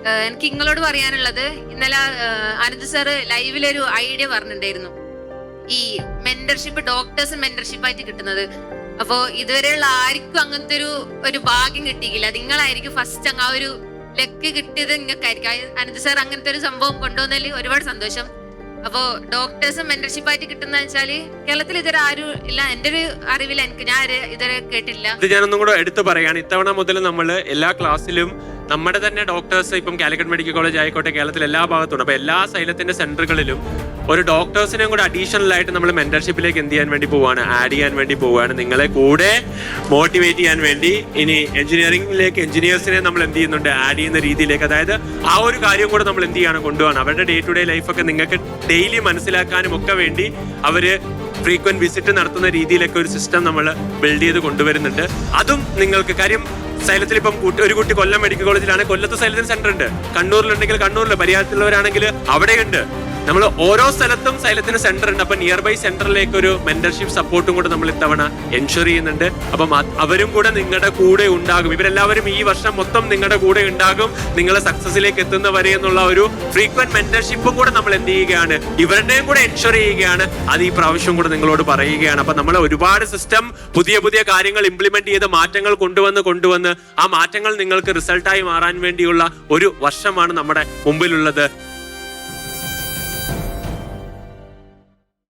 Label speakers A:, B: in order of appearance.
A: എനിക്ക് നിങ്ങളോട് പറയാനുള്ളത്, ഇന്നലെ അനന്ത് സാറ് ലൈവിലൊരു ഐഡിയ പറഞ്ഞിട്ടുണ്ടായിരുന്നു, ഈ മെന്റർഷിപ്പ് ഡോക്ടേഴ്സ് മെന്റർഷിപ്പ് ആയിട്ട് കിട്ടുന്നത്. അപ്പോ ഇതുവരെയുള്ള ആർക്കും അങ്ങനത്തെ ഒരു ഭാഗ്യം കിട്ടിയില്ല. നിങ്ങളായിരിക്കും ഫസ്റ്റ് അങ്ങ് ആ ഒരു ലക്ക് കിട്ടിയത് നിങ്ങൾക്കായിരിക്കും. അനന്ത് സാർ അങ്ങനത്തെ ഒരു സംഭവം കൊണ്ടുവന്നതിൽ ഒരുപാട് സന്തോഷം. അപ്പോ ഡോക്ടേഴ്സ് മെന്റർഷിപ്പ് ആയിട്ട് കിട്ടുന്ന വെച്ചാല് കേരളത്തിൽ ഇതുവരെ ആരും ഇല്ല, എന്റെ ഒരു അറിവിൽ ഞാൻ ഇതുവരെ കേട്ടില്ല.
B: ഇത് ഞാനൊന്നും കൂടെ എടുത്തു പറയാണ്, ഇത്തവണ മുതൽ നമ്മൾ എല്ലാ ക്ലാസ്സിലും നമ്മുടെ തന്നെ ഡോക്ടേഴ്സ്, ഇപ്പം കാലിക്കറ്റ് മെഡിക്കൽ കോളേജ് ആയിക്കോട്ടെ, കേരളത്തിൽ എല്ലാ ഭാഗത്തുണ്ട്. അപ്പൊ എല്ലാ സൈലത്തിന്റെ സെന്ററുകളിലും ഒരു ഡോക്ടേഴ്സിനെയും കൂടെ അഡീഷണൽ ആയിട്ട് നമ്മൾ മെന്റർഷിപ്പിലേക്ക് എന്ത് ചെയ്യാൻ വേണ്ടി പോവാണ്, ആഡ് ചെയ്യാൻ വേണ്ടി പോവുകയാണ്, നിങ്ങളെ കൂടെ മോട്ടിവേറ്റ് ചെയ്യാൻ വേണ്ടി. ഇനി എഞ്ചിനീയറിംഗിലേക്ക് എഞ്ചിനീയേഴ്സിനെ നമ്മൾ എന്ത് ചെയ്യുന്നുണ്ട്, ആഡ് ചെയ്യുന്ന രീതിയിലേക്ക്. അതായത് ആ ഒരു കാര്യം കൂടെ നമ്മൾ എന്ത് ചെയ്യാണ്, കൊണ്ടുപോകണം. അവരുടെ ഡേ ടു ഡേ ലൈഫൊക്കെ നിങ്ങൾക്ക് ഡെയിലി മനസ്സിലാക്കാനും ഒക്കെ വേണ്ടി അവര് ഫ്രീക്വന്റ് വിസിറ്റ് നടത്തുന്ന രീതിയിലൊക്കെ ഒരു സിസ്റ്റം നമ്മൾ ബിൽഡ് ചെയ്ത് കൊണ്ടുവരുന്നുണ്ട്. അതും നിങ്ങൾക്ക് കാര്യം, സൈലത്തിൽ ഇപ്പം ഒരു കുട്ടി കൊല്ലം മെഡിക്കൽ കോളേജിലാണ്, കൊല്ലത്ത് സൈലത്തിന് സെന്റർ ഉണ്ട്, കണ്ണൂരിലുണ്ടെങ്കിൽ കണ്ണൂരിൽ, പരിഹാരത്തിലുള്ളവരാണെങ്കിൽ അവിടെയുണ്ട്. നമ്മൾ ഓരോ സ്ഥലത്തും സൈലത്തിന് സെന്റർ ഉണ്ട്. അപ്പൊ നിയർ ബൈ സെന്ററിലേക്ക് ഒരു മെന്റർഷിപ്പ് സപ്പോർട്ടും കൂടെ നമ്മൾ ഇത്തവണ എൻഷുർ ചെയ്യുന്നുണ്ട്. അപ്പം അവരും കൂടെ നിങ്ങളുടെ കൂടെ ഉണ്ടാകും. ഇവരെല്ലാവരും ഈ വർഷം മൊത്തം നിങ്ങളുടെ കൂടെ ഉണ്ടാകും, നിങ്ങളെ സക്സസിലേക്ക് എത്തുന്നവരെ എന്നുള്ള ഒരു ഫ്രീക്വന്റ് മെന്റർഷിപ്പും കൂടെ നമ്മൾ എന്ത് ചെയ്യുകയാണ്, ഇവരുടെയും കൂടെ എൻഷുർ ചെയ്യുകയാണ്. അത് ഈ പ്രാവശ്യം കൂടെ നിങ്ങളോട് പറയുകയാണ്. അപ്പൊ നമ്മൾ ഒരുപാട് സിസ്റ്റം, പുതിയ പുതിയ കാര്യങ്ങൾ ഇംപ്ലിമെന്റ് ചെയ്ത് മാറ്റങ്ങൾ കൊണ്ടുവന്ന് ആ മാറ്റങ്ങൾ നിങ്ങൾക്ക് റിസൾട്ടായി മാറാൻ വേണ്ടിയുള്ള ഒരു വർഷമാണ് നമ്മുടെ മുമ്പിലുള്ളത്.